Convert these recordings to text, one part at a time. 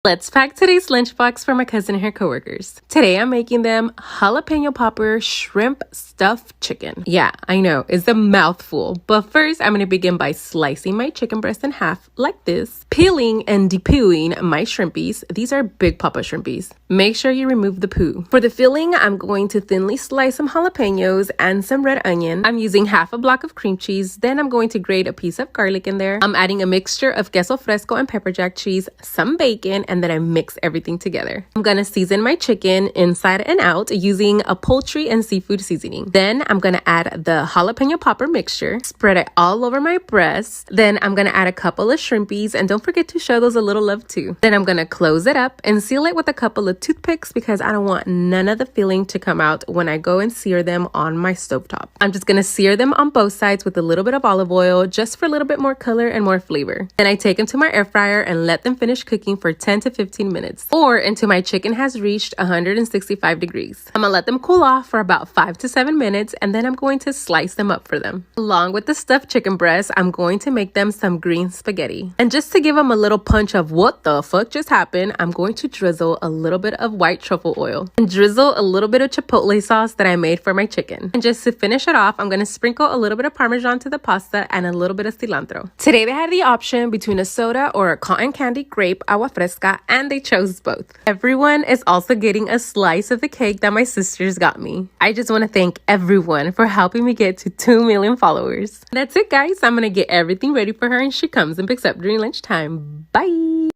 Let's pack today's lunchbox for my cousin and her coworkers. Today I'm making them jalapeno popper shrimp stuffed chicken. Yeah, I know, it's a mouthful. But first, I'm gonna begin by slicing my chicken breast in half like this, peeling and depuing my shrimpies. These are big papa shrimpies. Make sure you remove the poo. For the filling, I'm going to thinly slice some jalapenos and some red onion. I'm using half a block of cream cheese. Then I'm going to grate a piece of garlic in there. I'm adding a mixture of queso fresco and pepper jack cheese, some bacon, and then I mix everything together. I'm gonna season my chicken inside and out using a poultry and seafood seasoning. Then I'm gonna add the jalapeno popper mixture, spread it all over my breast. Then I'm gonna add a couple of shrimpies, and don't forget to show those a little love too. Then I'm gonna close it up and seal it with a couple of toothpicks because I don't want none of the filling to come out when I go and sear them on my stovetop. I'm just gonna sear them on both sides with a little bit of olive oil just for a little bit more color and more flavor. Then I take them to my air fryer and let them finish cooking for 10 to 15 minutes or until my chicken has reached 165 degrees. I'm gonna let them cool off for about 5 to 7 minutes, and then I'm going to slice them up for them. Along with the stuffed chicken breast, I'm going to make them some green spaghetti. And just to give them a little punch of what the fuck just happened, I'm going to drizzle a little bit of white truffle oil and drizzle a little bit of chipotle sauce that I made for my chicken. And just to finish it off, I'm gonna sprinkle a little bit of Parmesan to the pasta and a little bit of cilantro. Today they had the option between a soda or a cotton candy grape agua fresca, and they chose both. Everyone is also getting a slice of the cake that my sisters got me. I just want to thank everyone for helping me get to 2 million followers. That's it, guys. I'm gonna get everything ready for her and she comes and picks up during lunchtime. Bye!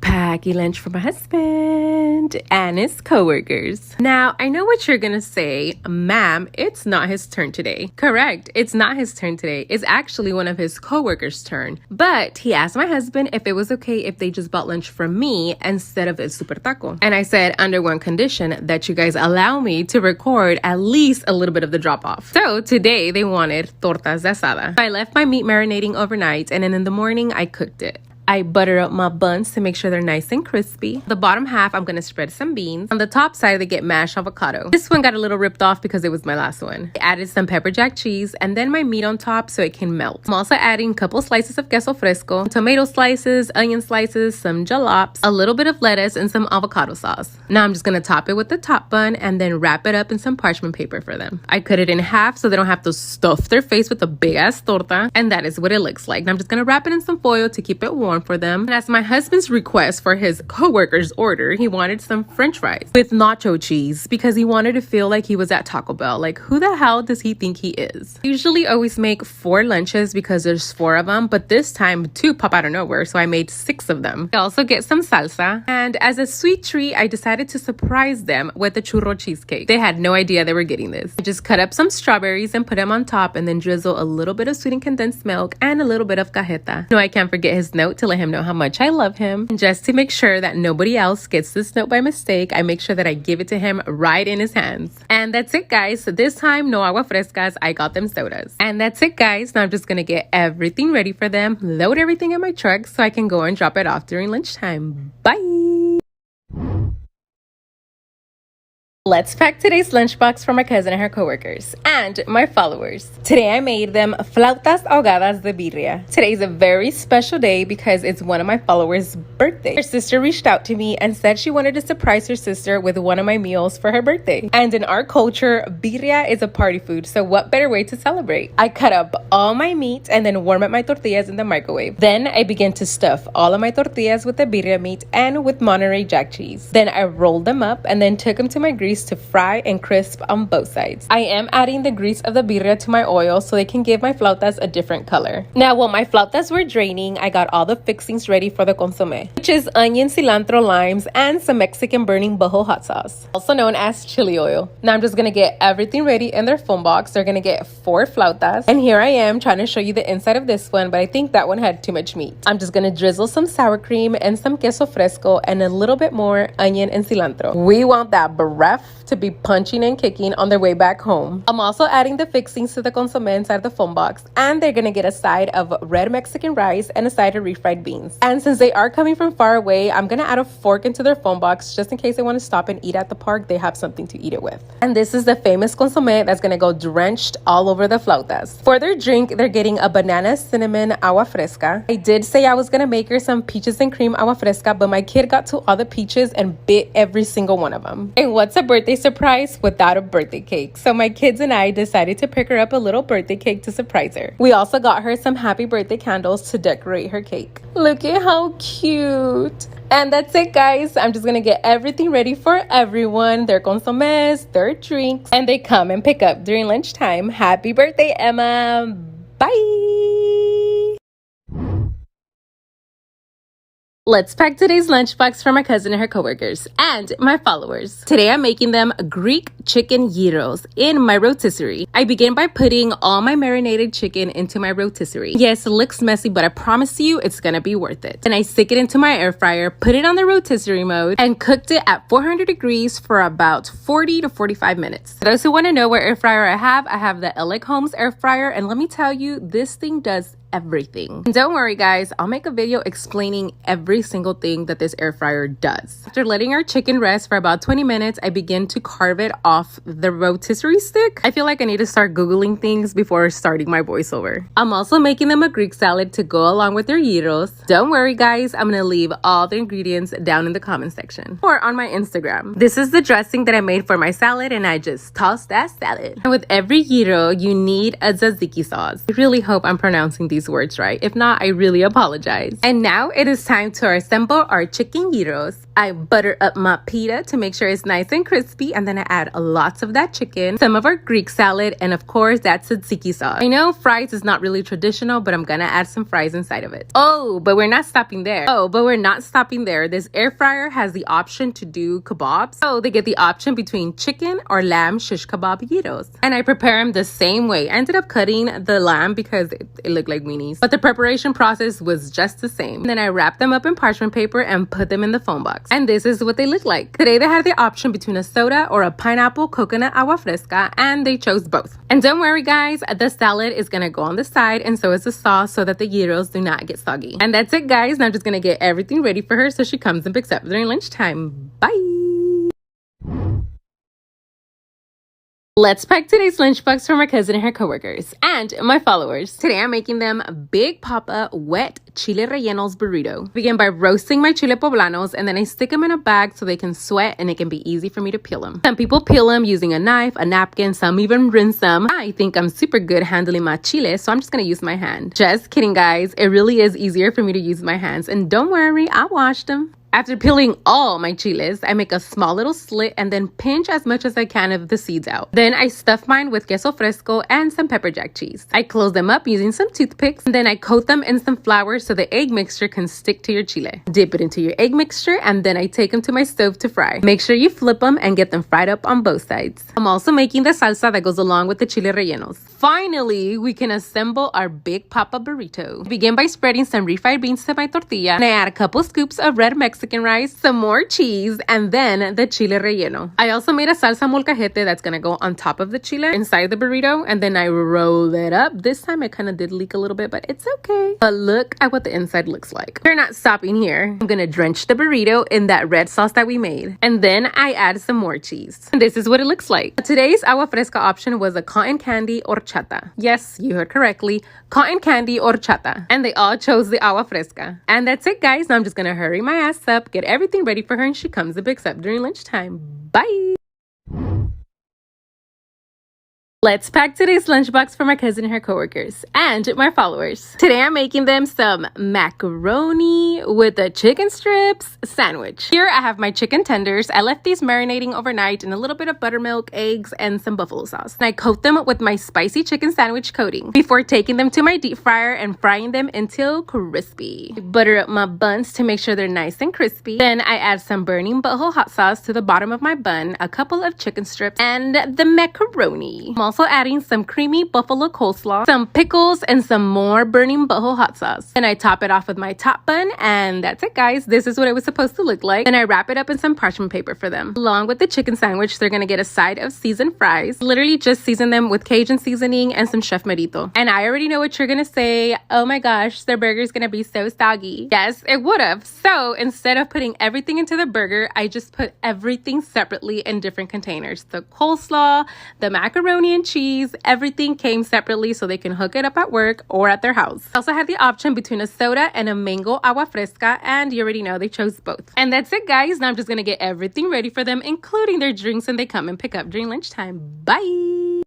Packy lunch for my husband and his coworkers. Now, I know what you're gonna say, ma'am, it's not his turn today. Correct, it's not his turn today. It's actually one of his coworkers' turn. But he asked my husband if it was okay if they just bought lunch from me instead of El Super Taco. And I said, under one condition, that you guys allow me to record at least a little bit of the drop-off. So today they wanted tortas de asada. I left my meat marinating overnight, and then in the morning I cooked it. I butter up my buns to make sure they're nice and crispy. The bottom half, I'm gonna spread some beans. On the top side, they get mashed avocado. This one got a little ripped off because it was my last one. I added some pepper jack cheese and then my meat on top so it can melt. I'm also adding a couple slices of queso fresco, tomato slices, onion slices, some jalapenos, a little bit of lettuce, and some avocado sauce. Now I'm just gonna top it with the top bun and then wrap it up in some parchment paper for them. I cut it in half so they don't have to stuff their face with a big ass torta, and that is what it looks like. Now I'm just gonna wrap it in some foil to keep it warm for them. And as my husband's request for his coworker's order, he wanted some french fries with nacho cheese because he wanted to feel like he was at Taco Bell. Like, who the hell does he think he is? Usually always make 4 lunches because there's 4 of them, but this time 2 pop out of nowhere, so I made 6 of them. I also get some salsa, and as a sweet treat, I decided to surprise them with a churro cheesecake. They had no idea they were getting this. I just cut up some strawberries and put them on top, and then drizzle a little bit of sweetened condensed milk and a little bit of cajeta. No, I can't forget his note to let him know how much I love him. And just to make sure that nobody else gets this note by mistake, I make sure that I give it to him right in his hands. And that's it, guys. So this time, no agua frescas, I got them sodas. And that's it, guys. Now I'm just gonna get everything ready for them, load everything in my truck so I can go and drop it off during lunchtime. Bye! Let's pack today's lunchbox for my cousin and her coworkers and my followers. Today I made them flautas ahogadas de birria. Today's a very special day because it's one of my followers' birthday. Her sister reached out to me and said she wanted to surprise her sister with one of my meals for her birthday. And in our culture, birria is a party food, so what better way to celebrate? I cut up all my meat and then warm up my tortillas in the microwave. Then I began to stuff all of my tortillas with the birria meat and with Monterey Jack cheese. Then I rolled them up and then took them to my grease to fry and crisp on both sides. I am adding the grease of the birria to my oil so they can give my flautas a different color. Now, while my flautas were draining, I got all the fixings ready for the consomme, which is onion, cilantro, limes, and some Mexican burning boho hot sauce, also known as chili oil. Now I'm just gonna get everything ready in their foam box. They're gonna get 4 flautas, and here I am trying to show you the inside of this one, but I think that one had too much meat. I'm just gonna drizzle some sour cream and some queso fresco and a little bit more onion and cilantro. We want that breath to be punching and kicking on their way back home. I'm also adding the fixings to the consommé inside the phone box, and they're gonna get a side of red Mexican rice and a side of refried beans. And since they are coming from far away, I'm gonna add a fork into their phone box just in case they want to stop and eat at the park. They have something to eat it with. And this is the famous consommé that's gonna go drenched all over the flautas. For their drink, they're getting a banana cinnamon agua fresca. I did say I was gonna make her some peaches and cream agua fresca, but my kid got to all the peaches and bit every single one of them. And what's a birthday surprise without a birthday cake? So my kids and I decided to pick her up a little birthday cake to surprise her. We also got her some happy birthday candles to decorate her cake. Look at how cute. And that's it, guys. I'm just gonna get everything ready for everyone, their consomés, their drinks, and they come and pick up during lunchtime. Happy birthday, Emma. Bye. Let's pack today's lunchbox for my cousin and her coworkers and my followers. Today I'm making them Greek chicken gyros in my rotisserie. I begin by putting all my marinated chicken into my rotisserie. Yes, it looks messy, but I promise you it's gonna be worth it. Then I stick it into my air fryer, put it on the rotisserie mode, and cooked it at 400 degrees for about 40 to 45 minutes. For those who want to know what air fryer I have the Elec Homes air fryer, and let me tell you, this thing does everything. And don't worry, guys, I'll make a video explaining every single thing that this air fryer does. After letting our chicken rest for about 20 minutes, I begin to carve it off the rotisserie stick. I feel like I need to start Googling things before starting my voiceover. I'm also making them a Greek salad to go along with their gyros. Don't worry, guys, I'm gonna leave all the ingredients down in the comment section or on my Instagram. This is the dressing that I made for my salad, and I just tossed that salad. And with every gyro, you need a tzatziki sauce. I really hope I'm pronouncing these words right. If not, I really apologize. And now it is time to assemble our chicken gyros. I butter up my pita to make sure it's nice and crispy, and then I add lots of that chicken, some of our Greek salad, and of course that tzatziki sauce. I know fries is not really traditional, but I'm gonna add some fries inside of it. But we're not stopping there. This air fryer has the option to do kebabs. So they get the option between chicken or lamb shish kebab gyros. And I prepare them the same way. I ended up cutting the lamb because it looked like weenies, but the preparation process was just the same. And then I wrap them up in parchment paper and put them in the phone box. And this is what they look like. Today they had the option between a soda or a pineapple coconut agua fresca, and they chose both. And don't worry, guys, the salad is gonna go on the side, and so is the sauce, so that the gyros do not get soggy. And that's it, guys. Now I'm just gonna get everything ready for her so she comes and picks up during lunchtime. Bye. Let's pack today's lunchbox for my cousin and her coworkers and my followers. Today I'm making them Big Papa wet chile rellenos burrito. Begin by roasting my chile poblanos, and then I stick them in a bag so they can sweat and it can be easy for me to peel them. Some people peel them using a knife, a napkin, some even rinse them. I think I'm super good handling my chile, so I'm just gonna use my hand. Just kidding, guys. It really is easier for me to use my hands, and don't worry, I washed them. After peeling all my chiles, I make a small little slit and then pinch as much as I can of the seeds out. Then I stuff mine with queso fresco and some pepper jack cheese. I close them up using some toothpicks, and then I coat them in some flour so the egg mixture can stick to your chile. Dip it into your egg mixture, and then I take them to my stove to fry. Make sure you flip them and get them fried up on both sides. I'm also making the salsa that goes along with the chile rellenos. Finally, we can assemble our Big Papa burrito. Begin by spreading some refried beans to my tortilla, and I add a couple scoops of red Mexican rice, some more cheese, and then the chile relleno. I also made a salsa molcajete that's gonna go on top of the chile inside the burrito, and then I roll it up. This time it kind of did leak a little bit, but it's okay. But look at what the inside looks like. We're not stopping here. I'm gonna drench the burrito in that red sauce that we made, and then I add some more cheese. And this is what it looks like. Today's agua fresca option was a cotton candy horchata. Yes, you heard correctly. Cotton candy horchata. And they all chose the agua fresca. And that's it, guys. Now I'm just gonna hurry my ass up, get everything ready for her, and she comes and picks up during lunchtime. Bye. Let's pack today's lunchbox for my cousin and her coworkers and my followers. Today I'm making them some macaroni with a chicken strips sandwich. Here I have my chicken tenders. I left these marinating overnight in a little bit of buttermilk, eggs, and some buffalo sauce. And I coat them with my spicy chicken sandwich coating before taking them to my deep fryer and frying them until crispy. I butter up my buns to make sure they're nice and crispy. Then I add some burning butthole hot sauce to the bottom of my bun, a couple of chicken strips, and the macaroni. I'm also adding some creamy buffalo coleslaw, some pickles, and some more burning butthole hot sauce. And I top it off with my top bun, and that's it, guys. This is what it was supposed to look like. And I wrap it up in some parchment paper for them. Along with the chicken sandwich, they're gonna get a side of seasoned fries. Literally just season them with Cajun seasoning and some Chef Merito. And I already know what you're gonna say. Oh my gosh, their burger's gonna be so soggy. Yes, it would have. So instead of putting everything into the burger, I just put everything separately in different containers. The coleslaw, the macaroni and cheese, everything came separately so they can hook it up at work or at their house. I also had the option between a soda and a mango agua fresca, and you already know they chose both. And that's it, guys. Now I'm just gonna get everything ready for them, including their drinks, and they come and pick up during lunchtime. Bye!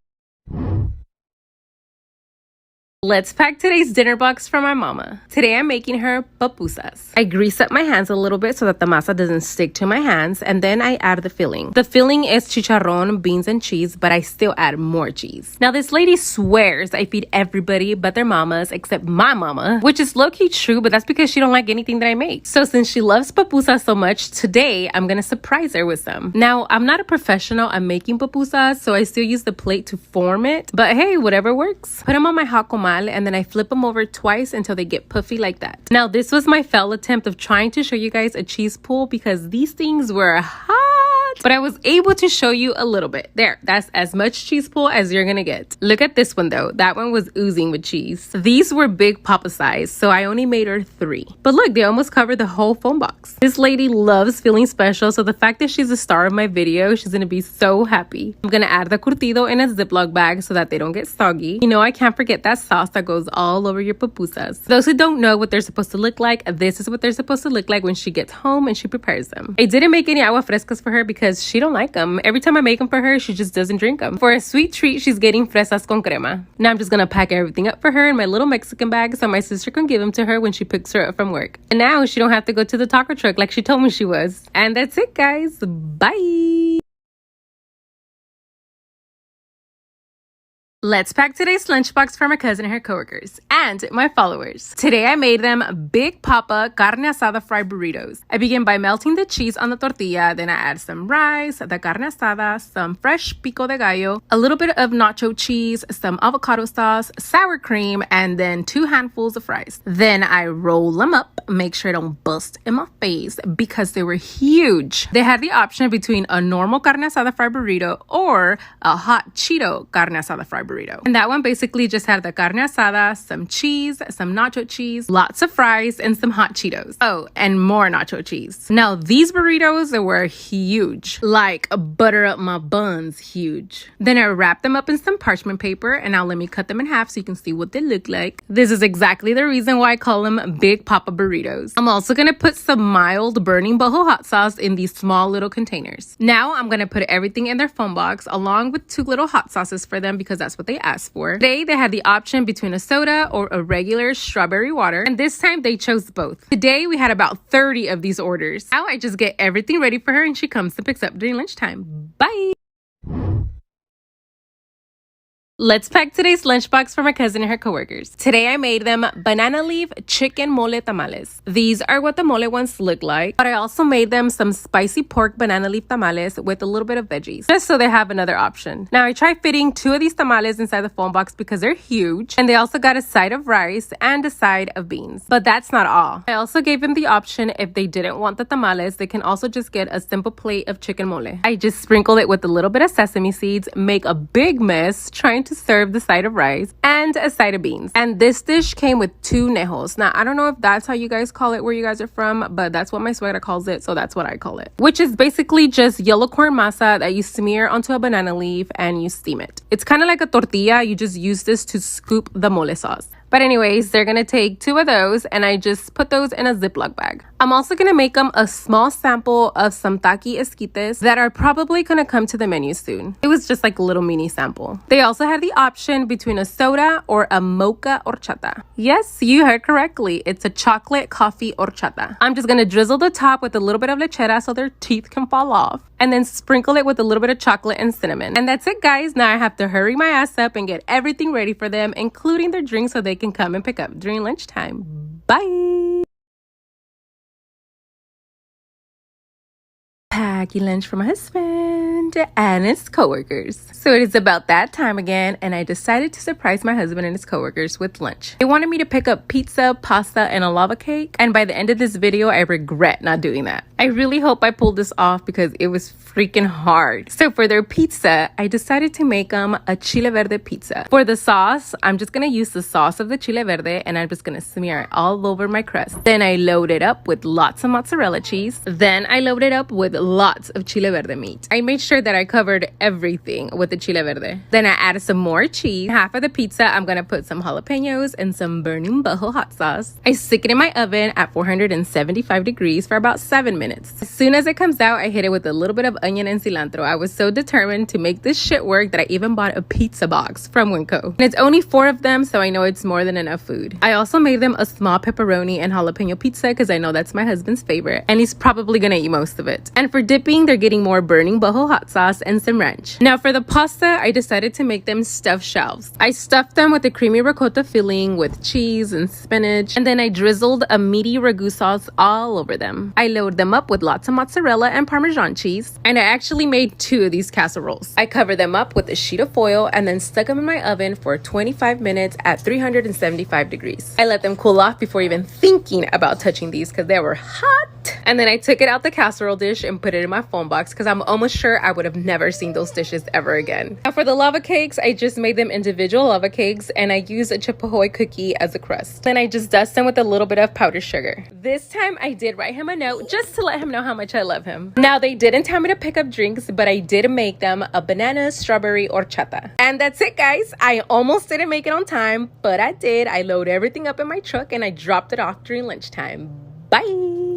Let's pack today's dinner box for my mama. Today I'm making her pupusas. I grease up my hands a little bit so that the masa doesn't stick to my hands, and then I add the filling. The filling is chicharrón, beans, and cheese, but I still add more cheese. Now this lady swears I feed everybody but their mamas except my mama, which is low-key true, but that's because she don't like anything that I make. So since she loves pupusas so much, today I'm gonna surprise her with some. Now I'm not a professional at making pupusas, so I still use the plate to form it, but hey, whatever works. Put them on my hot comal, and then I flip them over twice until they get puffy like that. Now this was my failed attempt of trying to show you guys a cheese pool because these things were hot, but I was able to show you a little bit. There, that's as much cheese pool as you're gonna get. Look at this one though. That one was oozing with cheese. These were big papa size, so I only made her 3. But look, they almost covered the whole phone box. This lady loves feeling special, so the fact that she's a star of my video, she's gonna be so happy. I'm gonna add the curtido in a Ziploc bag so that they don't get soggy. You know, I can't forget that sauce that goes all over your pupusas. For those who don't know what they're supposed to look like, this is what they're supposed to look like when she gets home and she prepares them. I didn't make any agua frescas for her because she don't like them. Every time I make them for her, she just doesn't drink them. For a sweet treat, she's getting fresas con crema. Now I'm just gonna pack everything up for her in my little Mexican bag so my sister can give them to her when she picks her up from work. And now she don't have to go to the taco truck like she told me she was. And that's it, guys. Bye! Let's pack today's lunchbox for my cousin and her coworkers and my followers. Today I made them Big Papa carne asada fried burritos. I begin by melting the cheese on the tortilla, then I add some rice, the carne asada, some fresh pico de gallo, a little bit of nacho cheese, some avocado sauce, sour cream, and then 2 handfuls of fries. Then I roll them up, make sure I don't bust in my face because they were huge. They had the option between a normal carne asada fried burrito or a hot Cheeto carne asada fried burrito. And that one basically just had the carne asada, some cheese, some nacho cheese, lots of fries, and some hot Cheetos. Oh, and more nacho cheese. Now, these burritos were huge. Like, butter up my buns huge. Then I wrapped them up in some parchment paper, and now let me cut them in half so you can see what they look like. This is exactly the reason why I call them Big Papa burritos. I'm also gonna put some mild burning boho hot sauce in these small little containers. Now, I'm gonna put everything in their phone box along with 2 little hot sauces for them because that's what they asked for. Today, they had the option between a soda or a regular strawberry water, and this time they chose both. Today, we had about 30 of these orders. Now, I just get everything ready for her and she comes and picks up during lunchtime. Bye! Let's pack today's lunchbox for my cousin and her coworkers. Today I made them banana leaf chicken mole tamales. These are what the mole ones look like, but I also made them some spicy pork banana leaf tamales with a little bit of veggies, just so they have another option. Now I tried fitting 2 of these tamales inside the phone box because they're huge, and they also got a side of rice and a side of beans. But that's not all. I also gave them the option if they didn't want the tamales, they can also just get a simple plate of chicken mole. I just sprinkled it with a little bit of sesame seeds, make a big mess trying to serve the side of rice and a side of beans. And this dish came with 2 nejos. Now, I don't know if that's how you guys call it where you guys are from, but that's what my suegra calls it, so that's what I call it. Which is basically just yellow corn masa that you smear onto a banana leaf and you steam it. It's kind of like a tortilla, you just use this to scoop the mole sauce. But anyways, they're gonna take 2 of those and I just put those in a Ziploc bag. I'm also gonna make them a small sample of some taki esquites that are probably gonna come to the menu soon. It was just like a little mini sample. They also had the option between a soda or a mocha horchata. Yes, you heard correctly. It's a chocolate coffee horchata. I'm just gonna drizzle the top with a little bit of lechera so their teeth can fall off, and then sprinkle it with a little bit of chocolate and cinnamon. And that's it, guys. Now I have to hurry my ass up and get everything ready for them, including their drinks so they can come and pick up during lunchtime. Bye! Packing lunch for my husband. husband and his coworkers. So it is about that time again, and I decided to surprise my husband and his coworkers with lunch. They wanted me to pick up pizza, pasta, and a lava cake, and by the end of this video, I regret not doing that. I really hope I pulled this off because it was freaking hard. So for their pizza, I decided to make them a chile verde pizza. For the sauce, I'm just gonna use the sauce of the chile verde, and I'm just gonna smear it all over my crust. Then I load it up with lots of mozzarella cheese. Then I load it up with lots of chile verde meat. I made sure that I covered everything with the chile verde. Then I added some more cheese. Half of the pizza, I'm gonna put some jalapenos and some burning butthole hot sauce. I stick it in my oven at 475 degrees for about 7 minutes. As soon as it comes out, I hit it with a little bit of onion and cilantro. I was so determined to make this shit work that I even bought a pizza box from Winco. And it's only 4 of them, so I know it's more than enough food. I also made them a small pepperoni and jalapeno pizza because I know that's my husband's favorite, and he's probably gonna eat most of it. And for dipping, they're getting more burning butthole hot sauce and some ranch. Now for the pasta, I decided to make them stuffed shells. I stuffed them with a creamy ricotta filling with cheese and spinach, and then I drizzled a meaty ragu sauce all over them. I loaded them up with lots of mozzarella and Parmesan cheese, and I actually made 2 of these casseroles. I covered them up with a sheet of foil and then stuck them in my oven for 25 minutes at 375 degrees. I let them cool off before even thinking about touching these because they were hot. And then I took it out the casserole dish and put it in my phone box because I'm almost sure I would have never seen those dishes ever again. Now for the lava cakes, I just made them individual lava cakes, and I used a chipahoy cookie as a crust. Then I just dust them with a little bit of powdered sugar. This time I did write him a note just to let him know how much I love him. Now they didn't tell me to pick up drinks, but I did make them a banana strawberry horchata. And that's it, guys. I almost didn't make it on time, but I did. I loaded everything up in my truck and I dropped it off during lunchtime. Bye.